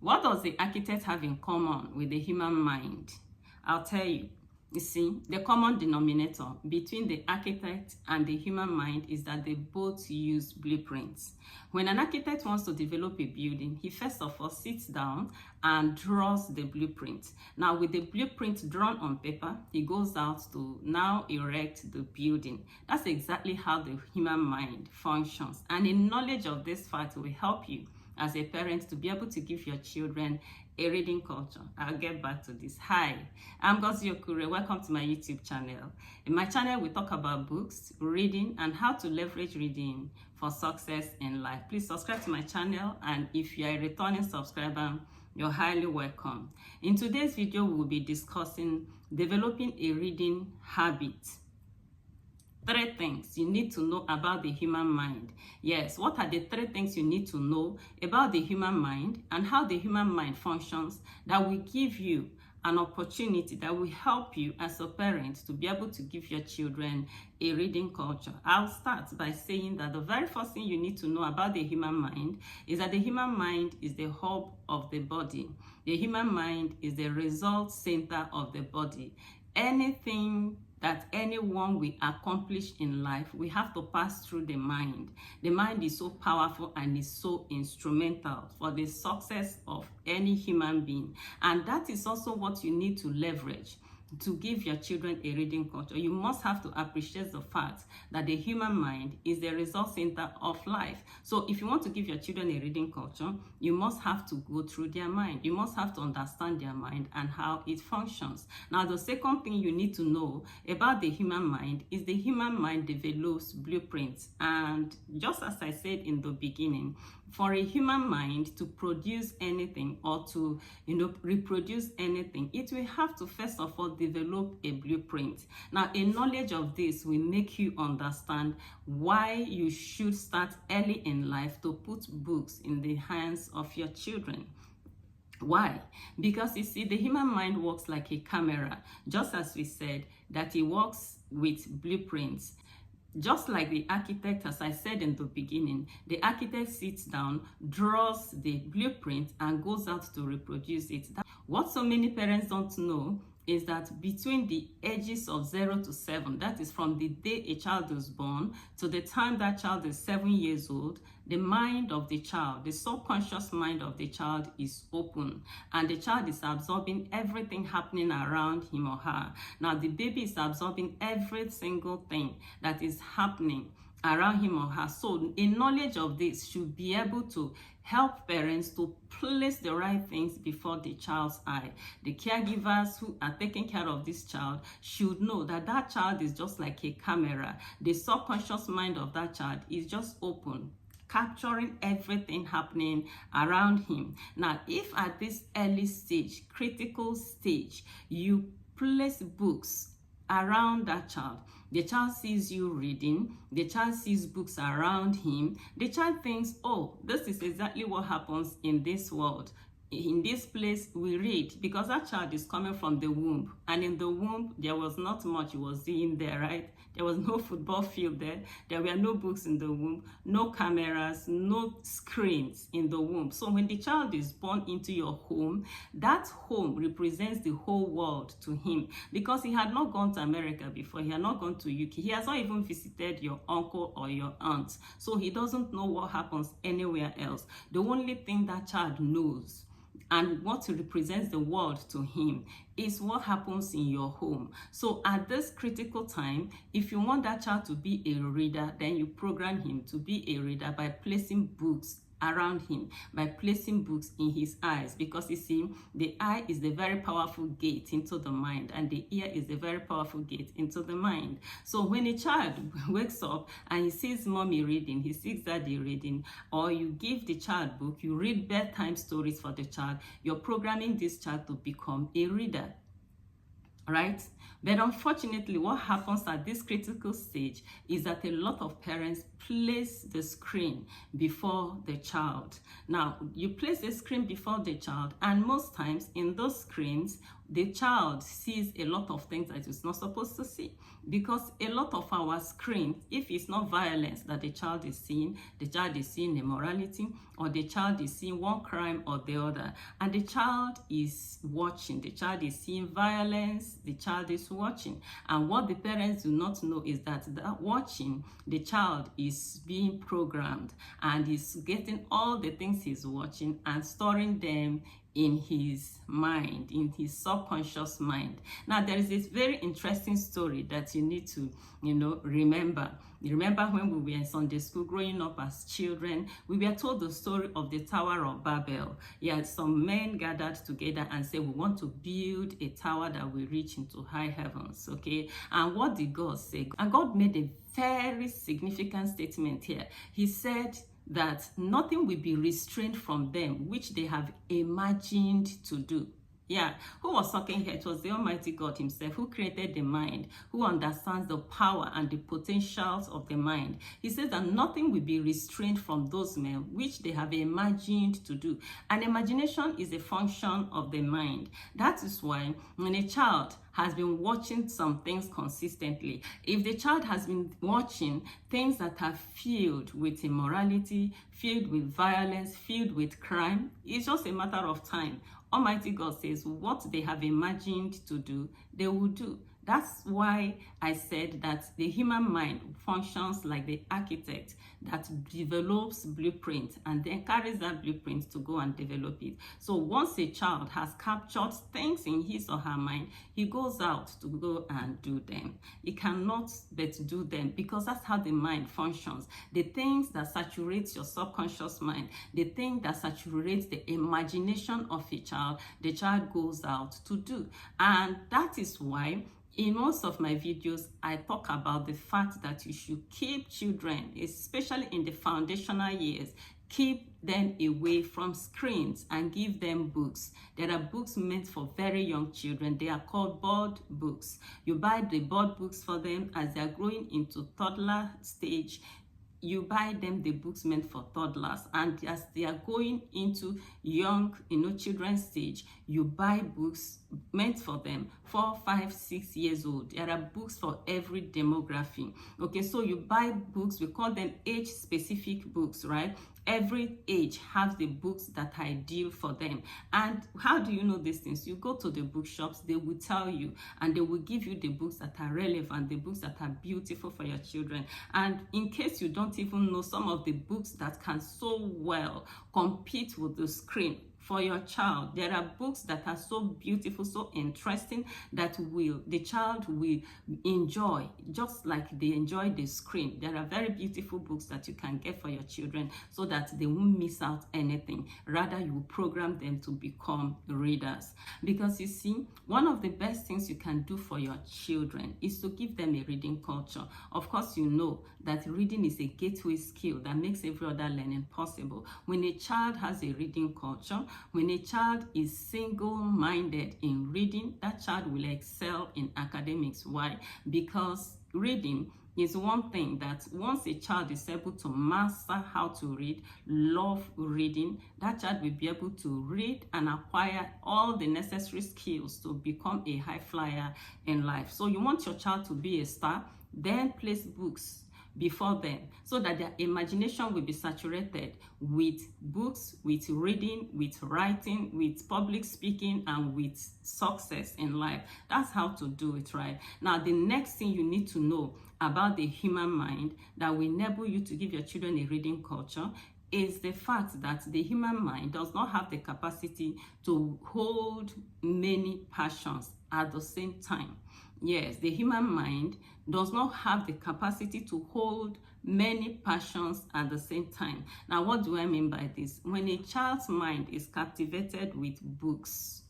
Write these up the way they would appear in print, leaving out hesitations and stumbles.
What does the architect have in common with the human mind? I'll tell you. You see, the common denominator between the architect and the human mind is that they both use blueprints. When an architect wants to develop a building, he first of all sits down and draws the blueprint. Now, with the blueprint drawn on paper, he goes out to now erect the building. That's exactly how the human mind functions. And a knowledge of this fact will help you as a parent to be able to give your children a reading culture. I'll get back to this. Hi, I'm Gozi Okure. Welcome to my YouTube channel. In my channel, we talk about books, reading, and how to leverage reading for success in life. Please subscribe to my channel, and if you are a returning subscriber, you're highly welcome. In today's video, we will be discussing developing a reading habit. 3 things you need to know about the human mind. Yes, what are the 3 things you need to know about the human mind and how the human mind functions that will give you an opportunity, that will help you as a parent to be able to give your children a reading culture? I'll start by saying that the very first thing you need to know about the human mind is that the human mind is the hub of the body. The human mind is the result center of the body. Anything that anyone will accomplish in life, we have to pass through the mind. The mind is so powerful and is so instrumental for the success of any human being. And that is also what you need to leverage to give your children a reading culture. You must have to appreciate the fact that the human mind is the result center of life. So if you want to give your children a reading culture, you must have to go through their mind. You must have to understand their mind and how it functions. Now, the second thing you need to know about the human mind is the human mind develops blueprints. And just as I said in the beginning, for a human mind to produce anything or to reproduce anything, it will have to first of all develop a blueprint. Now, a knowledge of this will make you understand why you should start early in life to put books in the hands of your children. Why? Because you see, the human mind works like a camera, just as we said that it works with blueprints. Just like the architect, as I said in the beginning, the architect sits down, draws the blueprint, and goes out to reproduce it. What so many parents don't know is that between the ages of 0 to 7, that is from the day a child is born to the time that child is 7 years old, the mind of the child, the subconscious mind of the child is open, and the child is absorbing everything happening around him or her. Now, the baby is absorbing every single thing that is happening around him or her. So a knowledge of this should be able to help parents to place the right things before the child's eye. The caregivers who are taking care of this child should know that that child is just like a camera. The subconscious mind of that child is just open, capturing everything happening around him. Now, if at this early stage, critical stage, you place books around that child, the child sees you reading, the child sees books around him, the child thinks, oh, this is exactly what happens in this world. In this place, we read, because that child is coming from the womb. And in the womb, there was not much he was doing there, right? There was no football field there. There were no books in the womb, no cameras, no screens in the womb. So when the child is born into your home, that home represents the whole world to him, because he had not gone to America before. He had not gone to UK. He has not even visited your uncle or your aunt. So he doesn't know what happens anywhere else. The only thing that child knows and what represents the world to him is what happens in your home. So at this critical time, if you want that child to be a reader, then you program him to be a reader by placing books around him, by placing books in his eyes, because you see, the eye is the very powerful gate into the mind, and the ear is the very powerful gate into the mind. So when a child wakes up and he sees mommy reading, he sees daddy reading, or you give the child book, you read bedtime stories for the child, you're programming this child to become a reader. Right? But unfortunately, what happens at this critical stage is that a lot of parents place the screen before the child. Now, you place the screen before the child, and most times in those screens, the child sees a lot of things that it's not supposed to see, because a lot of our screens, if it's not violence that the child is seeing immorality, or the child is seeing one crime or the other, and the child is watching, the child is seeing violence, the child is watching, and what the parents do not know is that watching, the child is being programmed and is getting all the things he's watching and storing them in his mind, in his subconscious mind. Now, there is this very interesting story that you need to, remember. You remember when we were in Sunday school growing up as children, we were told the story of the Tower of Babel. Yeah, some men gathered together and said, we want to build a tower that will reach into high heavens, okay? And what did God say? And God made a very significant statement here. He said that nothing will be restrained from them which they have imagined to do. Yeah, who was talking here? It was the Almighty God himself who created the mind, who understands the power and the potentials of the mind. He says that nothing will be restrained from those men which they have imagined to do. And imagination is a function of the mind. That is why when a child has been watching some things consistently, if the child has been watching things that are filled with immorality, filled with violence, filled with crime, it's just a matter of time. Almighty God says what they have imagined to do, they will do. That's why I said that the human mind functions like the architect that develops blueprint and then carries that blueprint to go and develop it. So once a child has captured things in his or her mind, he goes out to go and do them. He cannot but do them, because that's how the mind functions. The things that saturate your subconscious mind, the thing that saturates the imagination of a child, the child goes out to do. And that is why in most of my videos, I talk about the fact that you should keep children, especially in the foundational years, keep them away from screens and give them books. There are books meant for very young children. They are called board books. You buy the board books for them as they are growing into toddler stage. You buy them the books meant for toddlers, and as they are going into young, children's stage, you buy books meant for them 4, 5, 6 years old. There are books for every demography. Okay, so you buy books, we call them age-specific books, right? Every age has the books that are ideal for them. And how do you know these things? You go to the bookshops, they will tell you, and they will give you the books that are relevant, the books that are beautiful for your children. And in case you don't even know some of the books that can so well compete with the screen for your child, there are books that are so beautiful, so interesting, that the child will enjoy, just like they enjoy the screen. There are very beautiful books that you can get for your children so that they won't miss out anything. Rather, you program them to become readers. Because you see, one of the best things you can do for your children is to give them a reading culture. Of course, you know that reading is a gateway skill that makes every other learning possible. When a child has a reading culture, when a child is single-minded in reading, that child will excel in academics. Why? Because reading is one thing that once a child is able to master how to read, love reading, that child will be able to read and acquire all the necessary skills to become a high flyer in life. So you want your child to be a star, then place books before them so that their imagination will be saturated with books, with reading, with writing, with public speaking, and with success in life. That's how to do it, right? Now, the next thing you need to know about the human mind that will enable you to give your children a reading culture is the fact that the human mind does not have the capacity to hold many passions at the same time. Yes, the human mind does not have the capacity to hold many passions at the same time. Now, what do I mean by this? When a child's mind is captivated with books,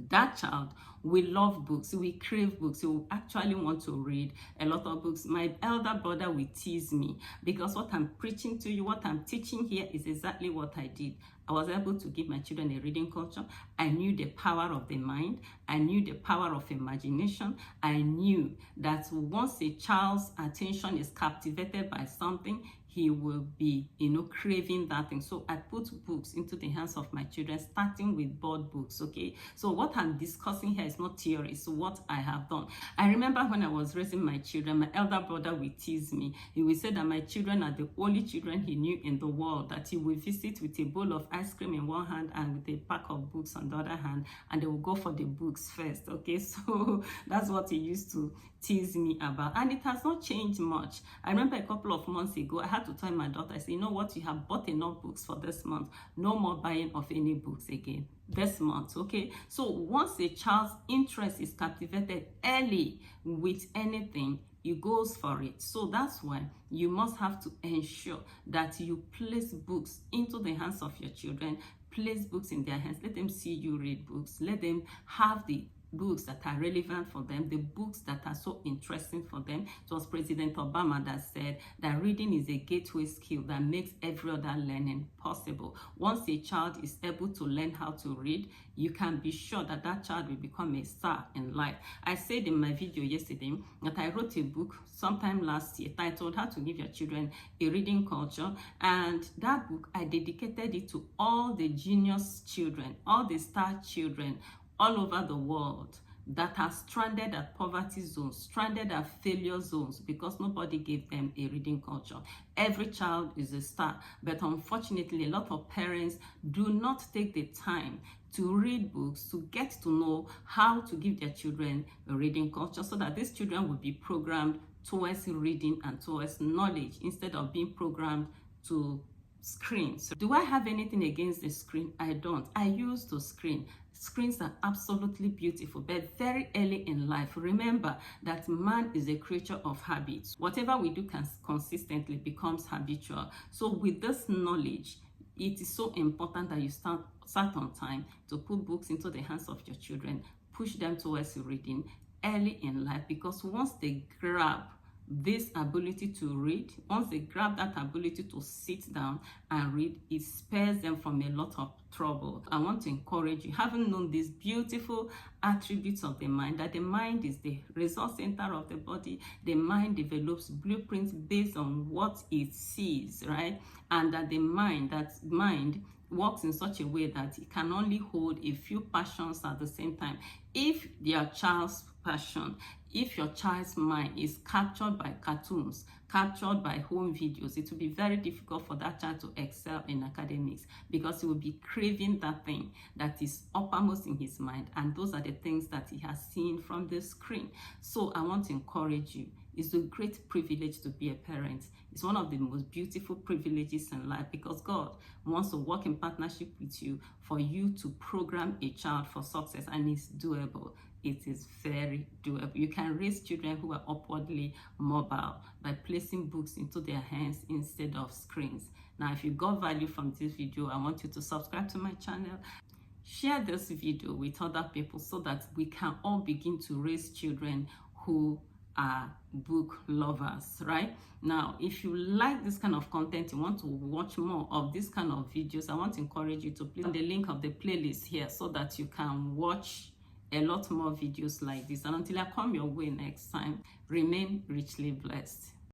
that child will love books, he will crave books, he will actually want to read a lot of books. My elder brother will tease me because what I'm preaching to you, what I'm teaching here is exactly what I did. I was able to give my children a reading culture. I knew the power of the mind. I knew the power of imagination. I knew that once a child's attention is captivated by something, he will be, craving that thing. So I put books into the hands of my children, starting with board books. Okay, so what I'm discussing here is not theory, it's what I have done. I remember when I was raising my children, my elder brother would tease me. He would say that my children are the only children he knew in the world that he would visit with a bowl of ice cream in one hand and with a pack of books on the other hand, and they will go for the books first. Okay, so that's what he used to tease me about, and it has not changed much. I remember a couple of months ago, I had to tell my daughter, I said, you know what, you have bought enough books for this month. No more buying of any books again this month. Okay, so once a child's interest is captivated early with anything, he goes for it. So that's why you must have to ensure that you place books into the hands of your children. Place books in their hands. Let them see you read books. Let them have the books that are relevant for them, the books that are so interesting for them. It was President Obama that said that reading is a gateway skill that makes every other learning possible. Once a child is able to learn how to read, you can be sure that that child will become a star in life. I said in my video yesterday that I wrote a book sometime last year titled How to Give Your Children a Reading Culture, and that book, I dedicated it to all the genius children, all the star children all over the world that are stranded at poverty zones, stranded at failure zones, because nobody gave them a reading culture. Every child is a star, but unfortunately, a lot of parents do not take the time to read books, to get to know how to give their children a reading culture, so that these children will be programmed towards reading and towards knowledge instead of being programmed to screens. So do I have anything against the screen? I don't. I use the screen. Screens are absolutely beautiful, but very early in life, remember that man is a creature of habits. Whatever we do consistently becomes habitual. So with this knowledge, it is so important that you start on time to put books into the hands of your children, push them towards reading early in life, because once they grab this ability to read, once they grab that ability to sit down and read, it spares them from a lot of trouble. I want to encourage you, having known these beautiful attributes of the mind, that the mind is the resource center of the body, the mind develops blueprints based on what it sees, right? And that mind works in such a way that it can only hold a few passions at the same time. If your child's passion, if your child's mind is captured by cartoons, captured by home videos, it will be very difficult for that child to excel in academics, because he will be craving that thing that is uppermost in his mind, and those are the things that he has seen from the screen. So I want to encourage you. It's a great privilege to be a parent. It's one of the most beautiful privileges in life, because God wants to work in partnership with you for you to program a child for success, and it's doable. It is very doable. You can raise children who are upwardly mobile by placing books into their hands instead of screens. Now, if you got value from this video, I want you to subscribe to my channel. Share this video with other people so that we can all begin to raise children who are book lovers, right? Now, if you like this kind of content, you want to watch more of this kind of videos, I want to encourage you to click on the link of the playlist here so that you can watch a lot more videos like this. And until I come your way next time, remain richly blessed.